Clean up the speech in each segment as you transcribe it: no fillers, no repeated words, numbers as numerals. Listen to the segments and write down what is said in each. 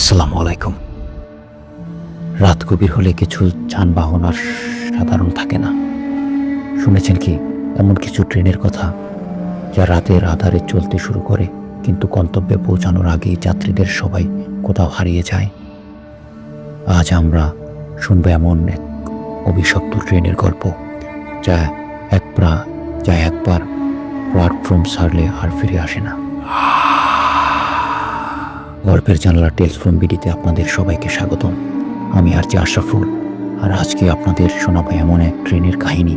আসসালামু আলাইকুম। রাত গভীর হলে কিছু যানবাহন আর সাধারণ থাকে না। শুনেছেন কি এমন কিছু ট্রেনের কথা যা রাতের আধারে চলতে শুরু করে, কিন্তু গন্তব্যে পৌঁছানোর আগেই যাত্রীদের সবাই কোথাও হারিয়ে যায়? আজ আমরা শুনবো এমন এক অভিশপ্ত ট্রেনের গল্প যা একবার প্ল্যাটফর্ম ছাড়লে আর ফিরে আসে না। গল্পের জানালা টেলস ফ্রম বিডিতে আপনাদের সবাইকে স্বাগতম। আমি আরজে আশরাফুল, আর আজকে আপনাদের শোনাবো এমন এক ট্রেনের কাহিনী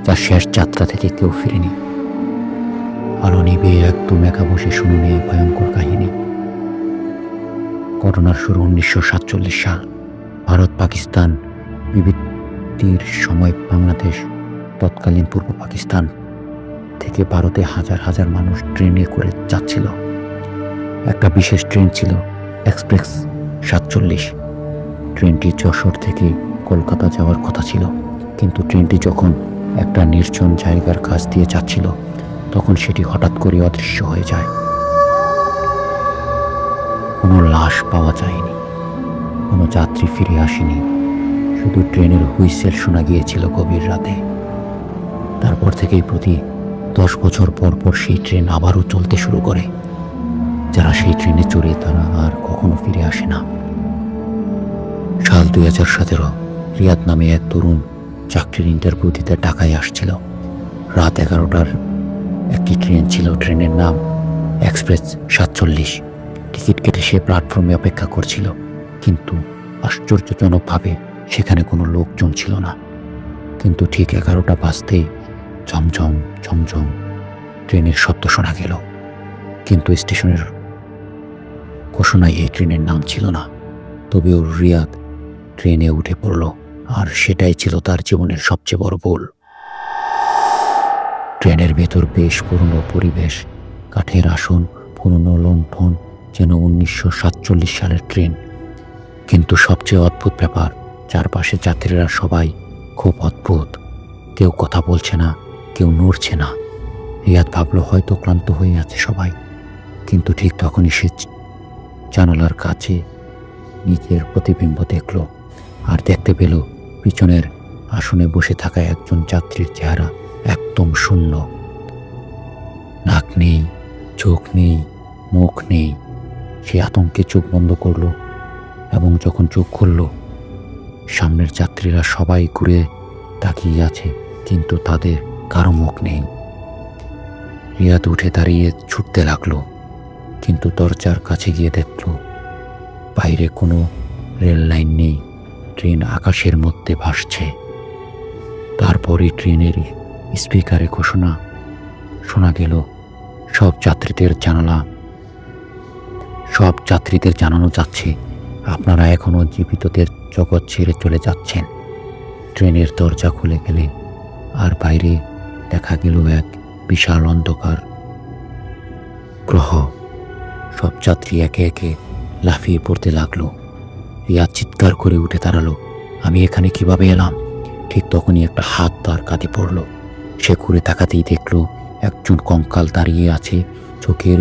যা শেষ যাত্রা থেকে কেউ ফিরেনি। আলো নিবে একদম একা বসে শুনুন এই ভয়ঙ্কর কাহিনী। ঘটনার শুরু 1947 সাল। ভারত পাকিস্তান বিভক্তির সময় বাংলাদেশ, তৎকালীন পূর্ব পাকিস্তান থেকে ভারতে হাজার হাজার মানুষ ট্রেনে করে যাচ্ছিল। একটা বিশেষ ট্রেন ছিল এক্সপ্রেস 47। ট্রেনটি যশোর থেকে কলকাতা যাওয়ার কথা ছিল, কিন্তু ট্রেনটি যখন একটা নির্জন জায়গার কাছ দিয়ে যাচ্ছিল তখন সেটি হঠাৎ করে অদৃশ্য হয়ে যায়। কোনো লাশ পাওয়া যায়নি, কোনো যাত্রী ফিরে আসেনি, শুধু ট্রেনের হুইসেল শোনা গিয়েছিল গভীর রাতে। তারপর থেকেই প্রতি 10 বছর পর পর সেই ট্রেন আবারও চলতে শুরু করে। যারা সেই ট্রেনে চড়ে তারা আর কখনো ফিরে আসে না। সাল 2017। রিয়াদ নামে এক তরুণ চাকরির ইন্টারভিউ দিতে ঢাকায় আসছিল। রাত 11টার একটি ট্রেন ছিল, ট্রেনের নাম এক্সপ্রেস 47। টিকিট কেটে সে প্ল্যাটফর্মে অপেক্ষা করছিল, কিন্তু আশ্চর্যজনকভাবে সেখানে কোনো লোকজন ছিল না। কিন্তু ঠিক 11টা বাজতেই ঝমঝম ঝমঝম ট্রেনের শব্দ শোনা গেল, কিন্তু স্টেশনের ঘোষণায় এই ট্রেনের নাম ছিল না। তবেও রিয়াদ ট্রেনে উঠে পড়ল, আর সেটাই ছিল তার জীবনের সবচেয়ে বড় ভুল। ট্রেনের ভেতর বেশ পুরনো পরিবেশ, কাঠের আসন, পুরনো লণ্ঠন, যেন 1947 সালের ট্রেন। কিন্তু সবচেয়ে অদ্ভুত ব্যাপার, চারপাশে যাত্রীরা সবাই খুব অদ্ভুত। কেউ কথা বলছে না, কেউ নড়ছে না। রিয়াদ ভাবলো হয়তো ক্লান্ত হয়ে আছে সবাই, কিন্তু ঠিক তখনই সে জানালার কাছে নিজের প্রতিবিম্ব দেখল, আর দেখতে পেল পিছনের আসনে বসে থাকা একজন যাত্রীর চেহারা একদম শূন্য। নাক নেই, চোখ নেই, মুখ নেই। সে আতঙ্কে চোখ বন্ধ করল, এবং যখন চোখ খুলল সামনের যাত্রীরা সবাই ঘুরে তাকিয়ে আছে, কিন্তু তাদের কারো মুখ নেই। রিয়াদ উঠে দাঁড়িয়ে ছুটতে লাগলো, কিন্তু দরজার কাছে গিয়ে দেখল বাইরে কোনো রেল লাইন নেই, ট্রেন আকাশের মধ্যে ভাসছে। তারপরই ট্রেনের স্পিকারে ঘোষণা শোনা গেল, সব যাত্রীদের জানানো যাচ্ছে আপনারা এখনো জীবিতদের জগৎ ছেড়ে চলে যাচ্ছেন। ট্রেনের দরজা খুলে গেলে আর বাইরে দেখা গেল এক বিশাল অন্ধকার গ্রহ। সব যাত্রী একে একে লাফিয়ে পড়তে লাগলো। রিয়াদ চিৎকার করে উঠে দাঁড়ালো, আমি এখানে কিভাবে এলাম? ঠিক তখনই একটা হাত তার কাঁধে পড়ল। সে ঘুরে তাকাতেই দেখলো একজন কঙ্কাল দাঁড়িয়ে আছে, চোখের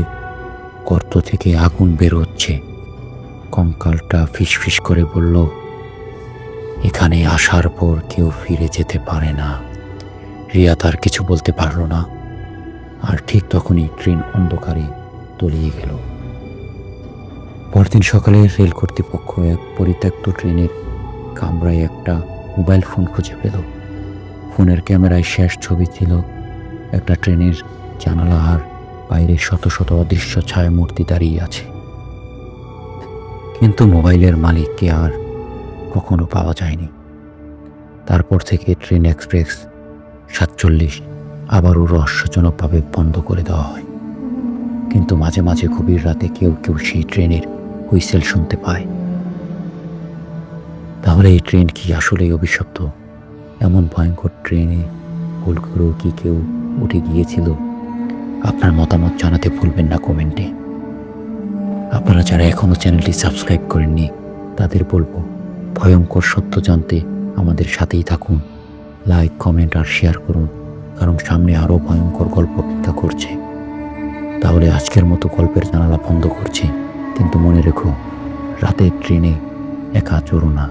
গর্ত থেকে আগুন বের হচ্ছে। কঙ্কালটা ফিসফিস করে বলল, এখানে আসার পর কেউ ফিরে যেতে পারে না। রিয়াদ আর কিছু বলতে পারল না, আর ঠিক তখনই ট্রেন অন্ধকারে তলিয়ে গেল। পরদিন সকালে রেল কর্তৃপক্ষ এক পরিত্যক্ত ট্রেনের কামরায় একটা মোবাইল ফোন খুঁজে পেল। ফোনের ক্যামেরায় শেষ ছবি ছিল একটা ট্রেনের জানালা, আর বাইরে শত শত অদৃশ্য ছায়ামূর্তি দাঁড়িয়ে আছে। কিন্তু মোবাইলের মালিককে আর কখনো পাওয়া যায়নি। তারপর থেকে ট্রেন এক্সপ্রেস 47 আবারও রহস্যজনকভাবে বন্ধ করে দেওয়া হয়। কিন্তু মাঝে মাঝে গভীর রাতে কেউ কেউ সেই ট্রেনের হুইসেল শুনতে পায়। তাহলে এই ট্রেন কি আসলেই অভিশপ্ত? এমন ভয়ঙ্কর ট্রেনে ভুল করেও কি কেউ উঠে গিয়েছিল? আপনার মতামত জানাতে ভুলবেন না কমেন্টে। আপনারা যারা এখনও চ্যানেলটি সাবস্ক্রাইব করেননি তাদের বলবো, ভয়ঙ্কর সত্য জানতে আমাদের সাথেই থাকুন। লাইক, কমেন্ট আর শেয়ার করুন, কারণ সামনে আরও ভয়ঙ্কর গল্প অপেক্ষা করছে। তাহলে আজকের মতো গল্পের জানালা বন্ধ করছি, কিন্তু মনে রেখো, রাতের ট্রেনে একা চড়ো না।